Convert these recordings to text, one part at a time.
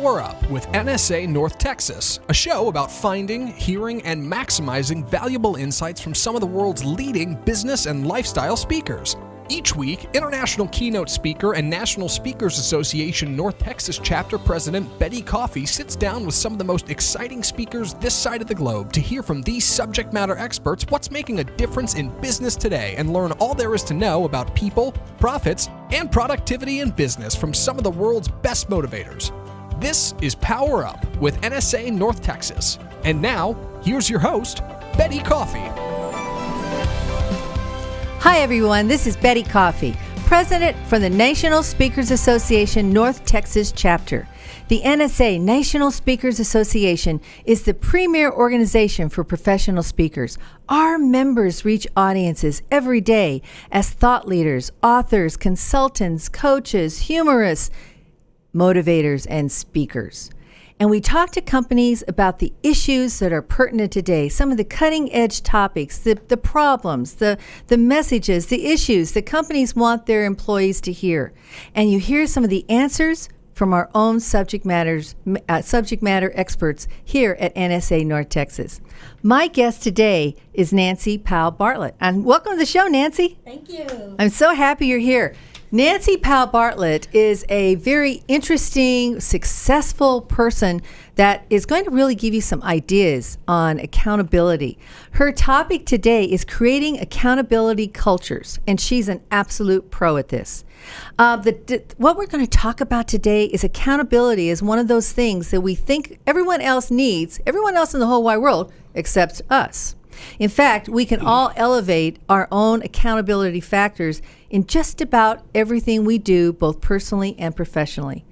Power Up with NSA North Texas, a show about finding, hearing, and maximizing valuable insights from some of the world's leading business and lifestyle speakers. Each week, international keynote speaker and National Speakers Association North Texas chapter president Betty Covey sits down with some of the most exciting speakers this side of the globe to hear from these subject matter experts what's making a difference in business today and learn all there is to know about people, profits, and productivity in business from some of the world's best motivators. This is Power Up with NSA North Texas. And now, here's your host, Betty Covey. Hi everyone, this is Betty Covey, President for the National Speakers Association North Texas Chapter. The NSA National Speakers Association is the premier organization for professional speakers. Our members reach audiences every day as thought leaders, authors, consultants, coaches, humorists, motivators, and speakers. And we talk to companies about the issues that are pertinent today, some of the cutting-edge topics, the problems, the messages, the issues that companies want their employees to hear. And you hear some of the answers from our own subject matter experts here at NSA North Texas. My guest today is Nancy Powell Bartlett. And welcome to the show, Nancy. Thank you. I'm so happy you're here. Nancy Powell Bartlett is a very interesting, successful person that is going to really give you some ideas on accountability. Her topic today is creating accountability cultures, and she's an absolute pro at this. What we're going to talk about today is accountability as one of those things that we think everyone else needs, everyone else in the whole wide world, except us. In fact, we can all elevate our own accountability factors in just about everything we do, both personally and professionally.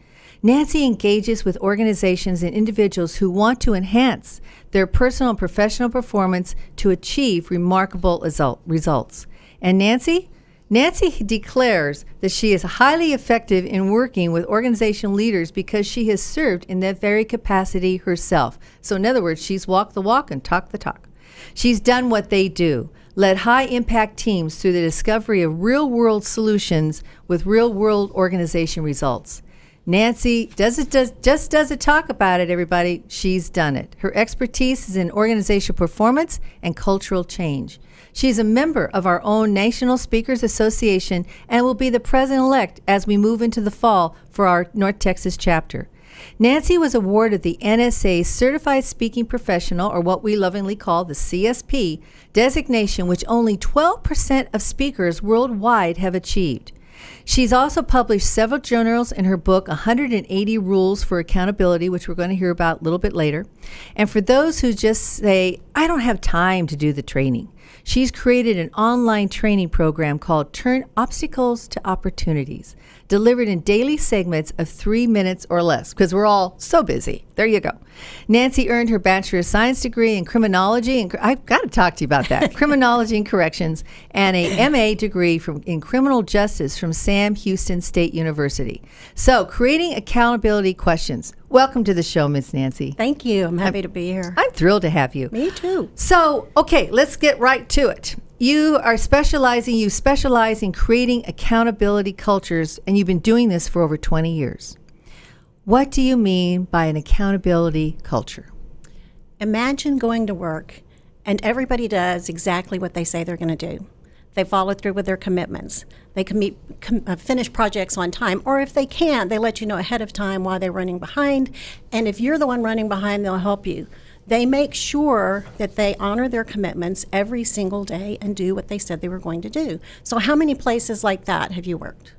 Nancy engages with organizations and individuals who want to enhance their personal and professional performance to achieve remarkable results. And Nancy declares that she is highly effective in working with organization leaders because she has served in that very capacity herself. So in other words, she's walked the walk and talked the talk. She's done what they do, led high-impact teams through the discovery of real-world solutions with real-world organization results. Nancy doesn't talk about it, everybody. She's done it. Her expertise is in organizational performance and cultural change. She's a member of our own National Speakers Association and will be the president-elect as we move into the fall for our North Texas chapter. Nancy was awarded the NSA Certified Speaking Professional, or what we lovingly call the CSP, designation, which only 12% of speakers worldwide have achieved. She's also published several journals in her book, 180 Rules for Accountability, which we're going to hear about a little bit later. And for those who just say, I don't have time to do the training, she's created an online training program called Turn Obstacles to Opportunities, delivered in daily segments of 3 minutes or less, because we're all so busy. There you go. Nancy earned her Bachelor of Science degree in Criminology, and I've got to talk to you about that, Criminology and Corrections, and a MA degree in Criminal Justice from Sam Houston State University. So, creating accountability questions. Welcome to the show, Miss Nancy. Thank you. I'm happy to be here. I'm thrilled to have you. Me too. So, okay, let's get right to it. You specialize in creating accountability cultures, and you've been doing this for over 20 years. What do you mean by an accountability culture? Imagine going to work and everybody does exactly what they say they're going to do. They follow through with their commitments. They can finish projects on time, or if they can't, they let you know ahead of time why they're running behind. And if you're the one running behind, they'll help you. They make sure that they honor their commitments every single day and do what they said they were going to do. So how many places like that have you worked?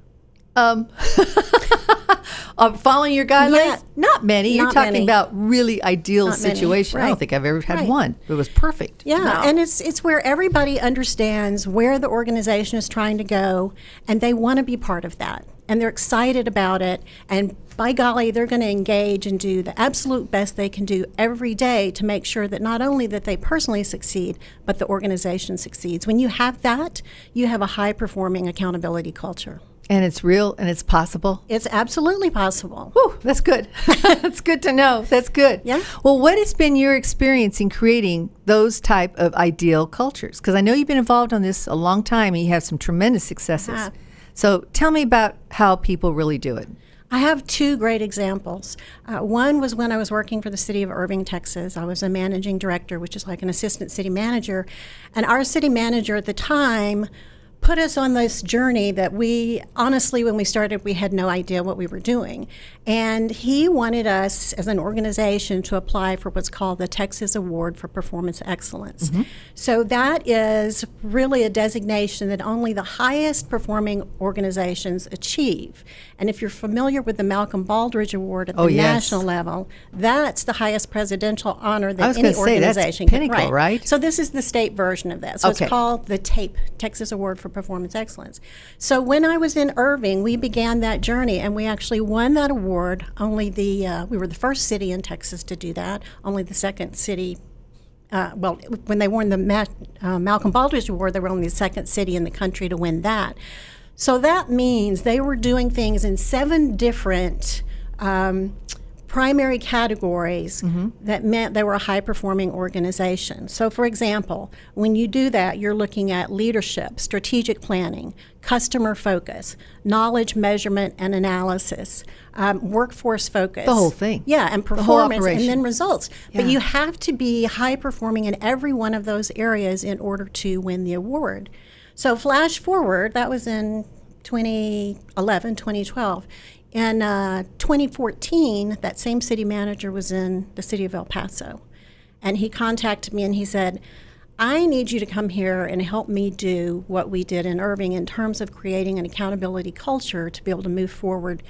Following your guidelines? Yeah. Not many. You're talking about really ideal Not many. situation. Right. I don't think I've ever had Right. one. It was perfect. Yeah, No. and it's where everybody understands where the organization is trying to go, and they want to be part of that, and they're excited about it, and by golly, they're going to engage and do the absolute best they can do every day to make sure that not only that they personally succeed, but the organization succeeds. When you have that, you have a high-performing accountability culture. And it's real and it's possible. It's absolutely possible. Whew, that's good. That's good to know. That's good. Yeah. Well, what has been your experience in creating those type of ideal cultures? Because I know you've been involved on this a long time and you have some tremendous successes. Uh-huh. So tell me about how people really do it. I have two great examples. One was when I was working for the city of Irving, Texas. I was a managing director, which is like an assistant city manager. And our city manager at the time put us on this journey that we, honestly, when we started, we had no idea what we were doing. And he wanted us as an organization to apply for what's called the Texas Award for Performance Excellence. So that is really a designation that only the highest performing organizations achieve. And if you're familiar with the Malcolm Baldrige Award at the national level, that's the highest presidential honor that any organization can. Pinnacle, get. Right? So this is the state version of that. So it's called the TAPE, Texas Award for Performance Excellence. So when I was in Irving, we began that journey, and we actually won that award. Only we were the first city in Texas to do that. Only the second city. When they won the Malcolm Baldrige Award, they were only the second city in the country to win that. So that means they were doing things in 7 different primary categories that meant they were a high-performing organization. So, for example, when you do that, you're looking at leadership, strategic planning, customer focus, knowledge measurement and analysis, workforce focus. The whole thing. Yeah, and performance, and then results. Yeah. But you have to be high-performing in every one of those areas in order to win the award. So flash forward, that was in 2011, 2012. In 2014, that same city manager was in the city of El Paso. And he contacted me and he said, I need you to come here and help me do what we did in Irving in terms of creating an accountability culture to be able to move forward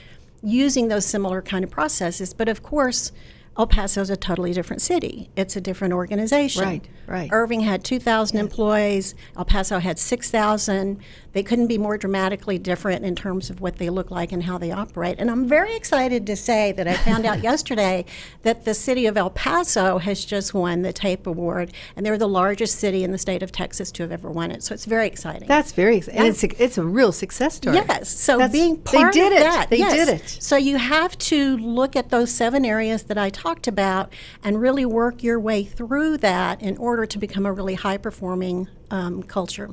using those similar kind of processes. But of course, El Paso is a totally different city. It's a different organization. Right. Irving had 2,000 employees. El Paso had 6,000. They couldn't be more dramatically different in terms of what they look like and how they operate. And I'm very excited to say that I found out yesterday that the city of El Paso has just won the TAPE Award, and they're the largest city in the state of Texas to have ever won it. So it's very exciting. That's very exciting. And it's a real success story. Yes. So being part of that. They did it. So you have to look at those 7 areas that I talked about and really work your way through that in order to become a really high-performing culture.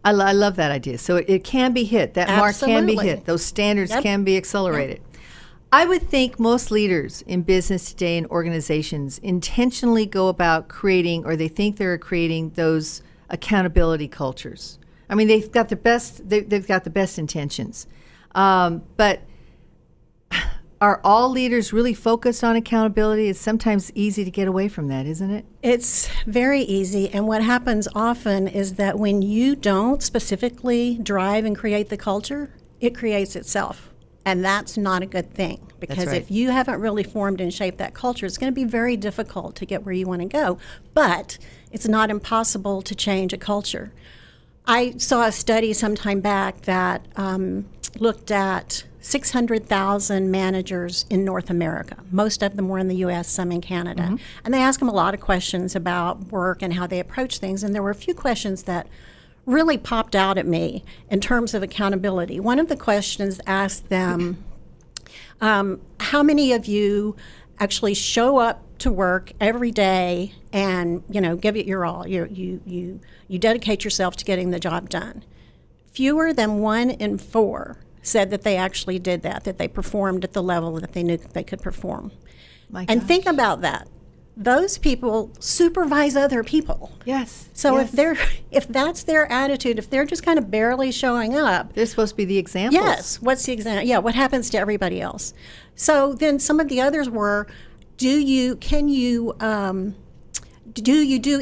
I love that idea. So it can be hit. That mark can be hit. Those standards can be accelerated. I would think most leaders in business today and organizations intentionally go about creating, or they think they're creating, those accountability cultures. I mean, they've got the best. They've got the best intentions, but are all leaders really focused on accountability? It's sometimes easy to get away from that, isn't it? It's very easy. And what happens often is that when you don't specifically drive and create the culture, it creates itself. And that's not a good thing. Because if you haven't really formed and shaped that culture, it's going to be very difficult to get where you want to go. But it's not impossible to change a culture. I saw a study sometime back that looked at 600,000 managers in North America. Most of them were in the U.S., some in Canada. And they asked them a lot of questions about work and how they approach things. And there were a few questions that really popped out at me in terms of accountability. One of the questions asked them, how many of you actually show up to work every day and, give it your all? You dedicate yourself to getting the job done. Fewer than 1 in 4 said that they actually did that they performed at the level that they knew they could perform. And think about that. Those people supervise other people. Yes. So if that's their attitude, if they're just kind of barely showing up, they're supposed to be the examples. Yes. What's the example? Yeah. What happens to everybody else? So then some of the others were, do you do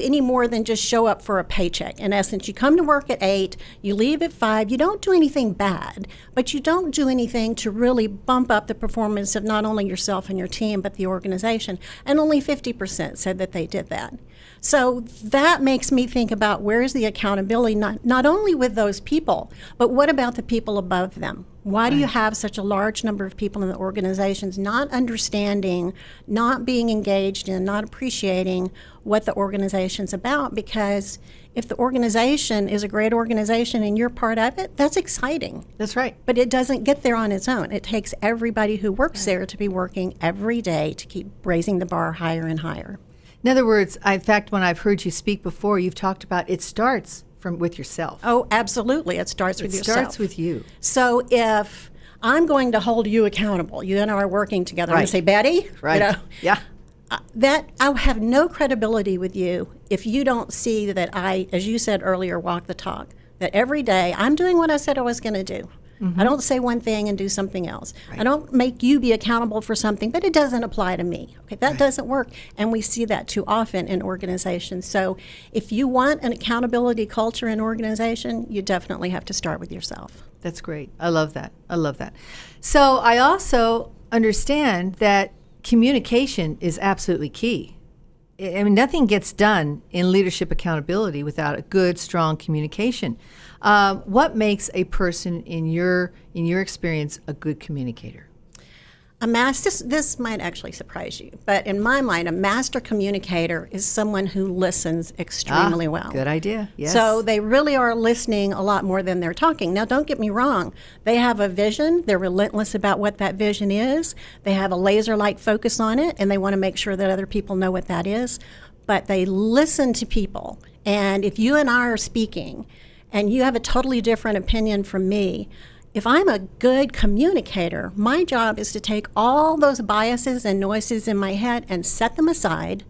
any more than just show up for a paycheck? In essence, you come to work at 8, you leave at 5, you don't do anything bad, but you don't do anything to really bump up the performance of not only yourself and your team, but the organization. And only 50% said that they did that. So that makes me think about where is the accountability, not only with those people, but what about the people above them? Why do you have such a large number of people in the organizations not understanding, not being engaged in, not appreciating what the organization's about? Because if the organization is a great organization and you're part of it, that's exciting. That's right. But it doesn't get there on its own. It takes everybody who works there to be working every day to keep raising the bar higher and higher. In other words, in fact, when I've heard you speak before, you've talked about it starts with yourself. Oh, absolutely. It starts with yourself. It starts with you. So if I'm going to hold you accountable. You and I are working together. I'm going to say, Betty, right? Yeah. That I have no credibility with you if you don't see that I, as you said earlier, walk the talk. That every day I'm doing what I said I was going to do. I don't say one thing and do something else. I don't make you be accountable for something, but it doesn't apply to me. Okay, that doesn't work. And we see that too often in organizations. So if you want an accountability culture in organization, you definitely have to start with yourself. That's great. I love that. I love that. So I also understand that communication is absolutely key. I mean, nothing gets done in leadership accountability without a good, strong communication. What makes a person, in your experience, a good communicator? This might actually surprise you, but in my mind, a master communicator is someone who listens extremely well. Good idea, yes. So they really are listening a lot more than they're talking. Now, don't get me wrong. They have a vision. They're relentless about what that vision is. They have a laser-like focus on it, and they want to make sure that other people know what that is. But they listen to people. And if you and I are speaking, and you have a totally different opinion from me, if I'm a good communicator, my job is to take all those biases and noises in my head and set them aside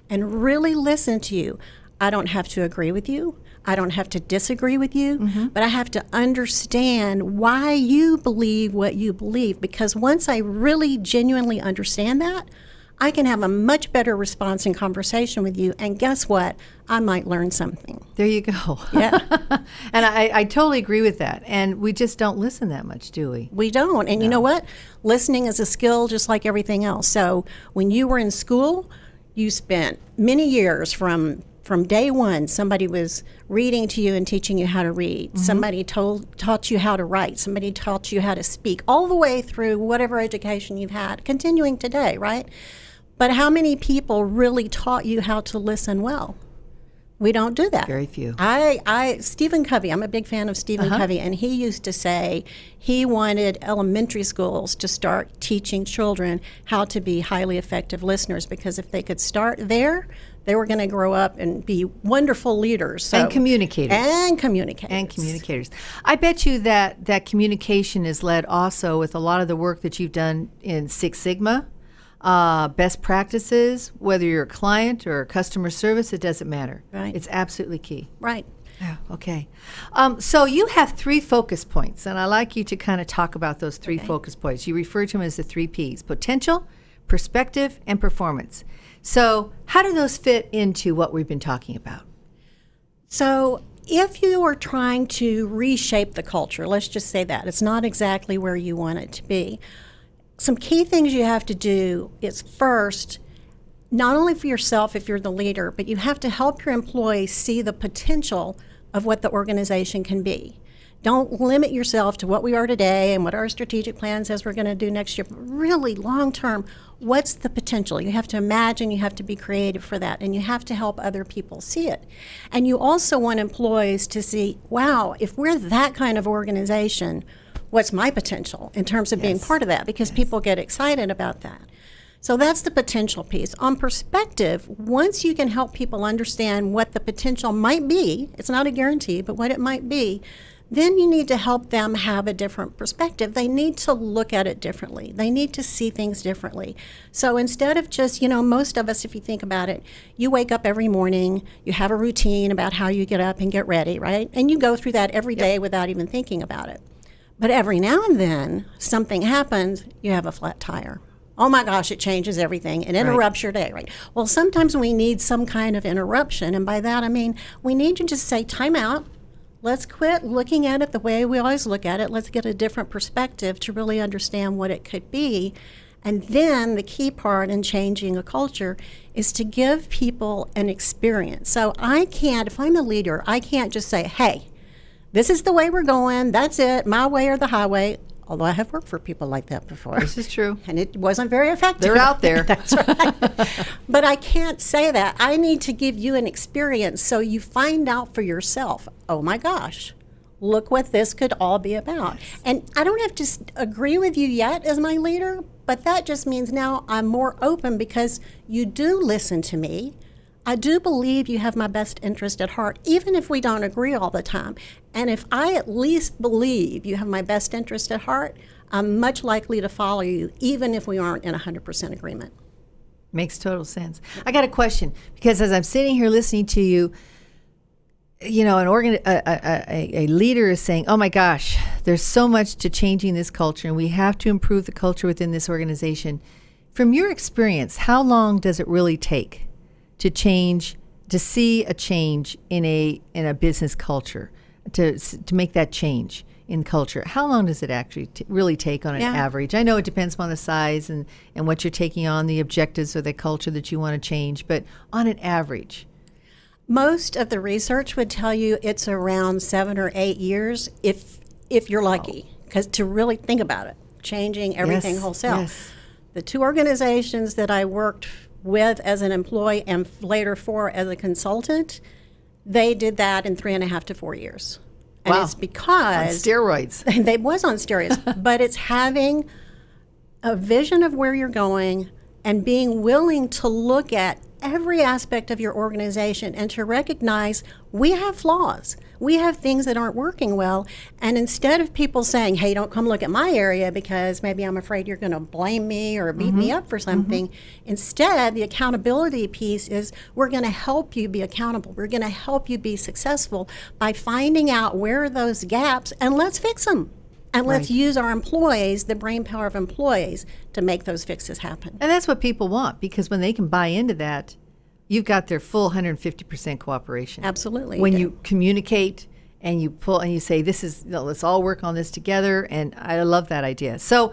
and really listen to you. I don't have to agree with you. I don't have to disagree with you, but I have to understand why you believe what you believe, because once I really genuinely understand that, I can have a much better response and conversation with you. And guess what? I might learn something. There you go. Yeah. And I totally agree with that. And we just don't listen that much, do we? We don't. And you know what? Listening is a skill just like everything else. So when you were in school, you spent many years from day one, somebody was reading to you and teaching you how to read. Somebody taught you how to write. Somebody taught you how to speak, all the way through whatever education you've had, continuing today, right? But how many people really taught you how to listen well? We don't do that. Very few. Stephen Covey, I'm a big fan of Stephen Covey, and he used to say he wanted elementary schools to start teaching children how to be highly effective listeners, because if they could start there, they were going to grow up and be wonderful leaders. So, and communicators. And communicators. And communicators. I bet you that communication is led also with a lot of the work that you've done in Six Sigma. Best practices, whether you're a client or customer service, it doesn't matter. Right. It's absolutely key. Right. Yeah, okay. So you have 3 focus points, and I'd like you to kind of talk about those 3 focus points. You refer to them as the 3 Ps: potential, perspective, and performance. So how do those fit into what we've been talking about? So if you are trying to reshape the culture, let's just say that, it's not exactly where you want it to be. Some key things you have to do is, first, not only for yourself if you're the leader, but you have to help your employees see the potential of what the organization can be. Don't limit yourself to what we are today and what our strategic plan says we're going to do next year. But really, long term, what's the potential? You have to imagine, you have to be creative for that, and you have to help other people see it. And you also want employees to see, wow, if we're that kind of organization, what's my potential in terms of being part of that? Because people get excited about that. So that's the potential piece. On perspective, once you can help people understand what the potential might be, it's not a guarantee, but what it might be, then you need to help them have a different perspective. They need to look at it differently. They need to see things differently. So instead of just, most of us, if you think about it, you wake up every morning, you have a routine about how you get up and get ready, right? And you go through that every day without even thinking about it. But every now and then, something happens, you have a flat tire. Oh my gosh, it changes everything. It interrupts your day, right? Well, sometimes we need some kind of interruption. And by that, I mean, we need to just say, time out. Let's quit looking at it the way we always look at it. Let's get a different perspective to really understand what it could be. And then the key part in changing a culture is to give people an experience. So if I'm a leader, I can't just say, hey, this is the way we're going. That's it, my way or the highway. Although I have worked for people like that before. This is true. And it wasn't very effective. They're out there. That's right. But I can't say that. I need to give you an experience so you find out for yourself, oh my gosh, look what this could all be about. Yes. And I don't have to agree with you yet as my leader, but that just means now I'm more open because you do listen to me. I do believe you have my best interest at heart, even if we don't agree all the time. And if I at least believe you have my best interest at heart, I'm much likely to follow you, even if we aren't in 100% agreement. Makes total sense. I got a question, because as I'm sitting here listening to you, you know, a leader is saying, oh my gosh, there's so much to changing this culture, and we have to improve the culture within this organization. From your experience, how long does it really take to change, to see a change in a business culture, to make that change in culture? How long does it actually really take on an average? I know it depends upon the size and what you're taking on, the objectives of the culture that you want to change, but on an average. Most of the research would tell you it's around 7 or 8 years if you're lucky, because to really think about it, changing everything wholesale. Yes. The two organizations that I worked with as an employee and later for as a consultant, they did that in 3.5 to 4 years. And it's because... On steroids. They was on steroids, but it's having a vision of where you're going and being willing to look at every aspect of your organization and to recognize we have flaws. We have things that aren't working well. And instead of people saying, hey, don't come look at my area because maybe I'm afraid you're going to blame me or beat me up for something, instead, the accountability piece is we're going to help you be accountable. We're going to help you be successful by finding out where are those gaps, and let's fix them. And let's use our employees, the brain power of employees, to make those fixes happen. And that's what people want, because when they can buy into that, you've got their full 150% cooperation. Absolutely. When you communicate and you pull and you say, this is, let's all work on this together. And I love that idea. So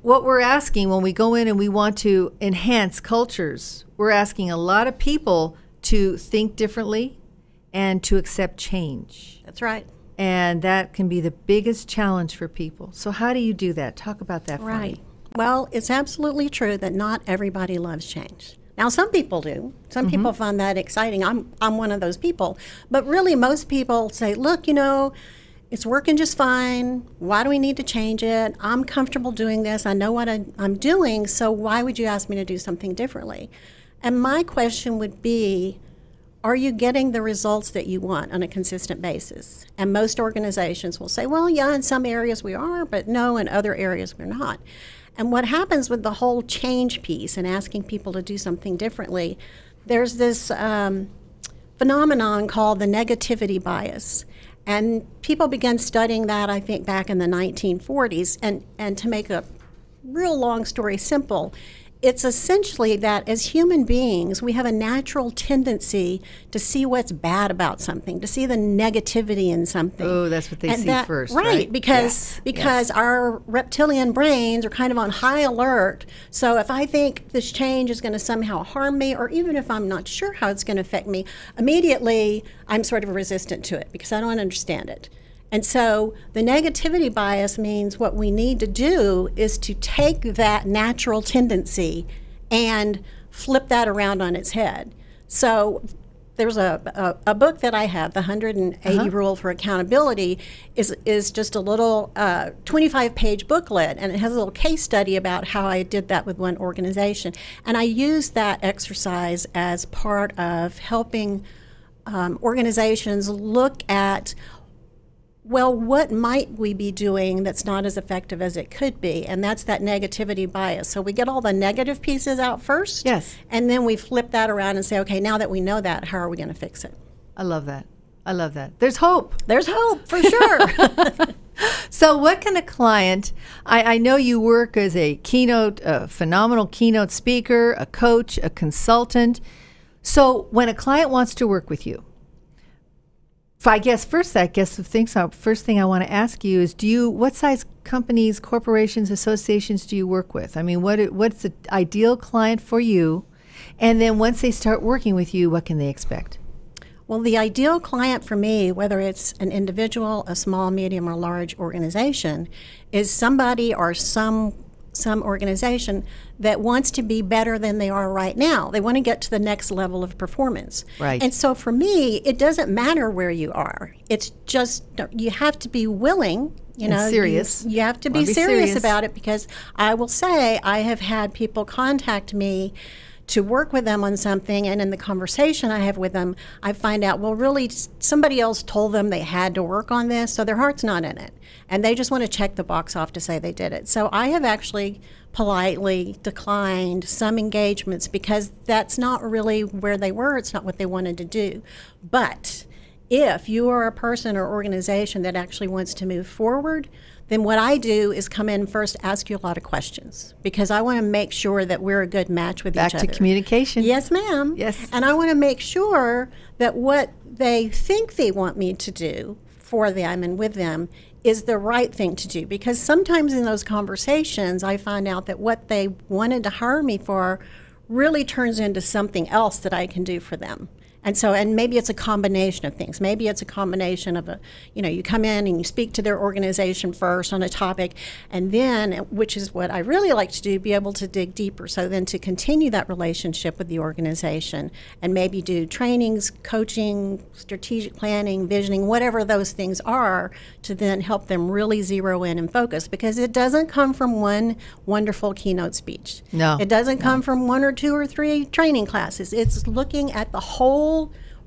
what we're asking when we go in and we want to enhance cultures, we're asking a lot of people to think differently and to accept change. That's right. And that can be the biggest challenge for people. So how do you do that? Talk about that for me. Well, it's absolutely true that not everybody loves change. Now, some people do. Some people find that exciting. I'm one of those people. But really, most people say, look, you know, it's working just fine. Why do we need to change it? I'm comfortable doing this. I know what I'm doing, so why would you ask me to do something differently? And my question would be, are you getting the results that you want on a consistent basis? And most organizations will say, well, yeah, in some areas we are, but no, in other areas we're not. And what happens with the whole change piece and asking people to do something differently, there's this phenomenon called the negativity bias. And people began studying that, I think, back in the 1940s. And to make a real long story simple, it's essentially that as human beings, we have a natural tendency to see what's bad about something, to see the negativity in something. Oh, that's what they see first, right? Because our reptilian brains are kind of on high alert. So if I think this change is going to somehow harm me, or even if I'm not sure how it's going to affect me, immediately I'm sort of resistant to it because I don't understand it. And so the negativity bias means what we need to do is to take that natural tendency and flip that around on its head. So there's a book that I have, the 180 Rule for Accountability, is just a little 25-page booklet, and it has a little case study about how I did that with one organization. And I used that exercise as part of helping organizations look at, well, what might we be doing that's not as effective as it could be? And that's that negativity bias. So we get all the negative pieces out first. Yes. And then we flip that around and say, okay, now that we know that, how are we going to fix it? I love that. I love that. There's hope. There's hope, for sure. So what can a client, I know you work as a phenomenal keynote speaker, a coach, a consultant. So when a client wants to work with you, first thing I want to ask you is, what size companies, corporations, associations do you work with? I mean, what's the ideal client for you? And then once they start working with you, what can they expect? Well, the ideal client for me, whether it's an individual, a small, medium, or large organization, is somebody or some organization that wants to be better than they are right now. They want to get to the next level of performance. Right. And so for me, it doesn't matter where you are. It's just, you have to be willing, serious. You have to be serious about it, because I will say I have had people contact me to work with them on something, and in the conversation I have with them, I find out, well, really, somebody else told them they had to work on this, so their heart's not in it. And they just want to check the box off to say they did it. So I have actually politely declined some engagements because that's not really where they were. It's not what they wanted to do. But if you are a person or organization that actually wants to move forward, then what I do is come in first, ask you a lot of questions, because I want to make sure that we're a good match with each other. Back to communication. Yes, ma'am. Yes. And I want to make sure that what they think they want me to do for them and with them is the right thing to do. Because sometimes in those conversations, I find out that what they wanted to hire me for really turns into something else that I can do for them. And so, and maybe it's a combination of things. Maybe it's a combination of you come in and you speak to their organization first on a topic, and then, which is what I really like to do, be able to dig deeper. So then to continue that relationship with the organization and maybe do trainings, coaching, strategic planning, visioning, whatever those things are, to then help them really zero in and focus, because it doesn't come from one wonderful keynote speech. No. It doesn't come from 1 or 2 or 3 training classes. It's looking at the whole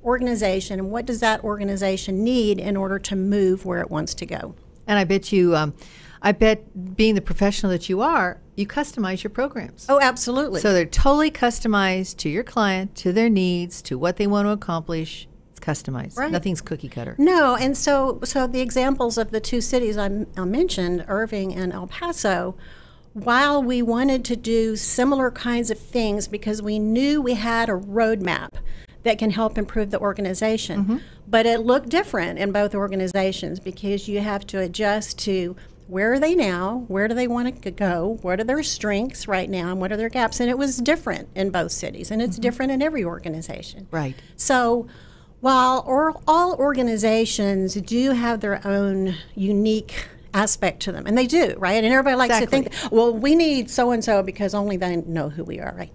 organization and what does that organization need in order to move where it wants to go. And I bet being the professional that you are, you customize your programs. Oh, absolutely. So they're totally customized to your client, to their needs, to what they want to accomplish. It's customized. Right. Nothing's cookie cutter. No, and so the examples of the 2 cities I mentioned, Irving and El Paso, while we wanted to do similar kinds of things because we knew we had a roadmap that can help improve the organization. But it looked different in both organizations because you have to adjust to where are they now, where do they want to go, what are their strengths right now, and what are their gaps. And it was different in both cities, and it's different in every organization. Right. So while all organizations do have their own unique aspect to them, and they do, right? And everybody likes to think, well, we need so-and-so because only they know who we are, right?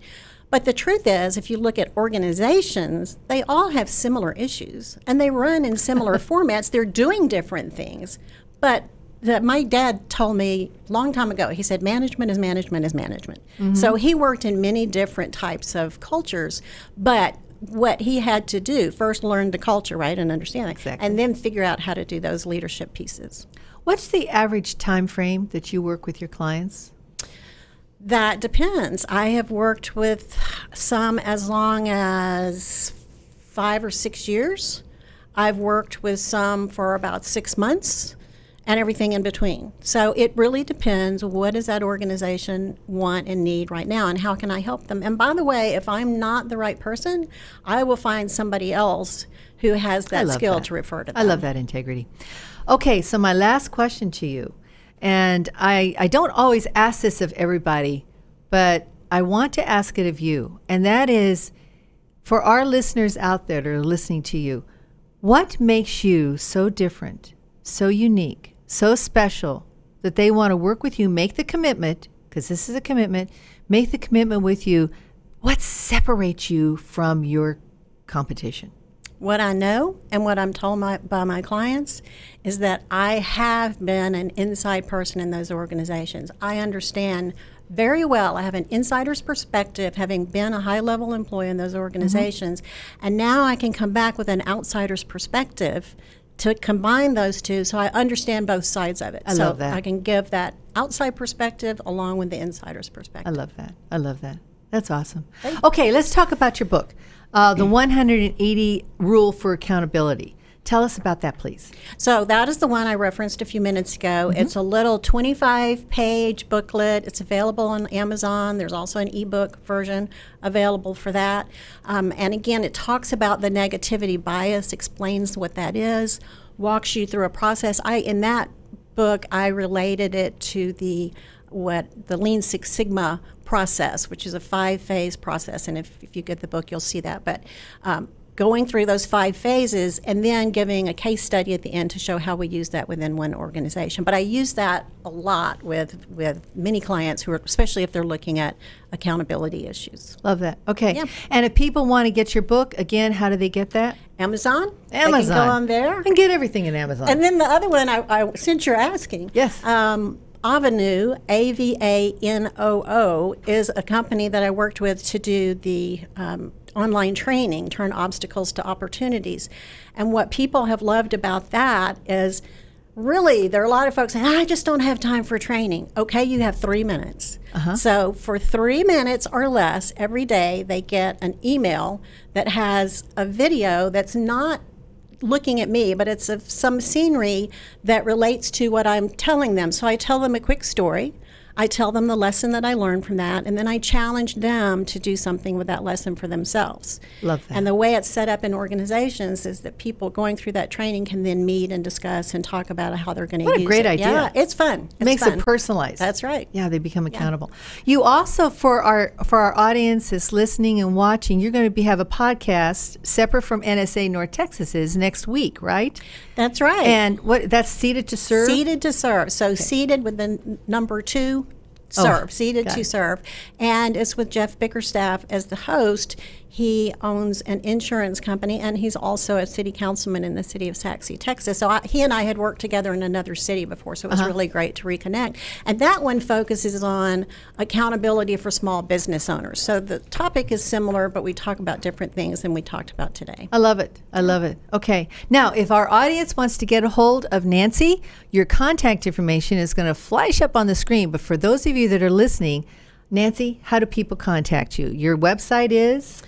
But the truth is, if you look at organizations, they all have similar issues, and they run in similar formats. They're doing different things. But my dad told me a long time ago, he said, management is management is management. So he worked in many different types of cultures, but what he had to do, first learn the culture, right, and understand it, and then figure out how to do those leadership pieces. What's the average time frame that you work with your clients? That depends. I have worked with some as long as 5 or 6 years. I've worked with some for about 6 months and everything in between. So it really depends, what does that organization want and need right now, and how can I help them? And by the way, if I'm not the right person, I will find somebody else who has that skill to refer to them. I love that integrity. Okay, so my last question to you, and I don't always ask this of everybody, but I want to ask it of you, and that is, for our listeners out there that are listening to you, what makes you so different, so unique, so special, that they want to work with you, make the commitment, because this is a commitment, make the commitment with you? What separates you from your competition? What I know and what I'm told by my clients is that I have been an inside person in those organizations. I understand very well. I have an insider's perspective, having been a high-level employee in those organizations, and now I can come back with an outsider's perspective to combine those two, so I understand both sides of it. I love that. I can give that outside perspective along with the insider's perspective. I love that. I love that. That's awesome. Okay, let's talk about your book, The 180 Rule for Accountability. Tell us about that, please. So that is the one I referenced a few minutes ago. It's a little 25-page booklet. It's available on Amazon. There's also an ebook version available for that. And again, it talks about the negativity bias, explains what that is, walks you through a process. In that book, I related it to the Lean Six Sigma process, which is a 5-phase process. And if you get the book, you'll see that. But going through those 5 phases and then giving a case study at the end to show how we use that within one organization. But I use that a lot with many clients who are, especially if they're looking at accountability issues. Love that. Okay. Yeah. And if people want to get your book, again, how do they get that? Amazon. Amazon. They can go on there. And get everything in Amazon. And then the other one, since you're asking, yes. Avanoo, Avanoo, is a company that I worked with to do the online training, turn obstacles to opportunities. And what people have loved about that is really, there are a lot of folks saying, I just don't have time for training. Okay, you have 3 minutes. So for 3 minutes or less every day, they get an email that has a video that's not looking at me, but it's of some scenery that relates to what I'm telling them. So I tell them a quick story. I tell them the lesson that I learned from that, and then I challenge them to do something with that lesson for themselves. Love that. And the way it's set up in organizations is that people going through that training can then meet and discuss and talk about how they're going to use it. What a great idea. Yeah, it's fun. It makes it personalized. That's right. Yeah, they become accountable. You also, for our audience that's listening and watching, you're going to have a podcast separate from NSA North Texas's next week, right? That's right. And that's Seated to Serve? Seated to Serve. So seated with the number 2, serve. Seated to Serve. And it's with Jeff Bickerstaff as the host. He owns an insurance company, and he's also a city councilman in the city of Saxe, Texas. So he and I had worked together in another city before, so it was really great to reconnect. And that one focuses on accountability for small business owners. So the topic is similar, but we talk about different things than we talked about today. I love it. I love it. Okay. Now, if our audience wants to get a hold of Nancy, your contact information is going to flash up on the screen. But for those of you that are listening, Nancy, how do people contact you? Your website is?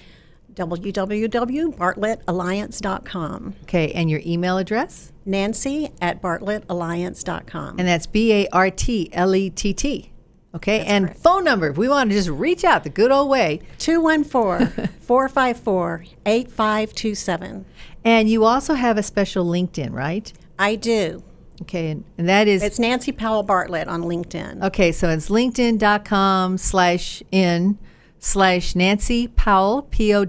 www.bartlettalliance.com. Okay, and your email address? Nancy@bartlettalliance.com. And that's BARTLETT. Okay, That's and correct. phone number, if we want to just reach out the good old way. 214-454-8527. And you also have a special LinkedIn, right? I do. Okay, and that is... It's Nancy Powell Bartlett on LinkedIn. Okay, so it's linkedin.com/Nancy Powell, Powell,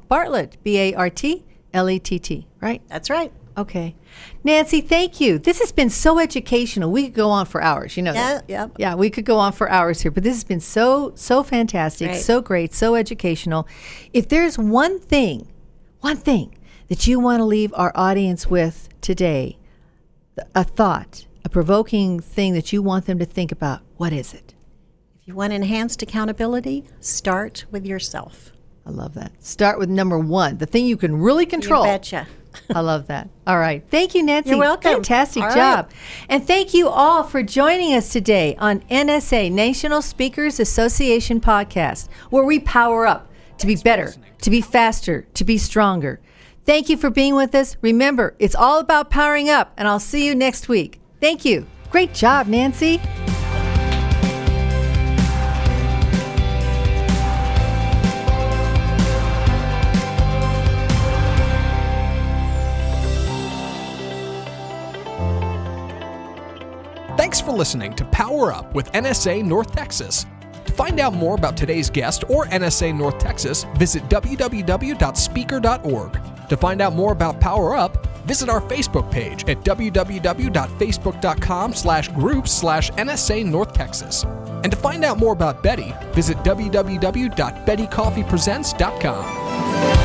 Bartlett, BARTLETT, right? That's right. Okay. Nancy, thank you. This has been so educational. We could go on for hours, you know that. Yeah. Yeah, we could go on for hours here, but this has been so fantastic, Great. so great, so educational. If there's one thing that you want to leave our audience with today, a thought, a provoking thing that you want them to think about, what is it? If you want enhanced accountability, start with yourself. I love that. Start with number 1, the thing you can really control. You betcha. I love that. All right. Thank you, Nancy. You're welcome. Fantastic All job. right. And thank you all for joining us today on NSA, National Speakers Association podcast, where we power up to be better, to be faster, to be stronger. Thank you for being with us. Remember, it's all about powering up, and I'll see you next week. Thank you. Great job, Nancy. Thanks for listening to Power Up with NSA North Texas. To find out more about today's guest or NSA North Texas, visit www.speaker.org. To find out more about Power Up, visit our Facebook page at www.facebook.com/groups/NSA North Texas. And to find out more about Betty, visit www.bettycoffeepresents.com.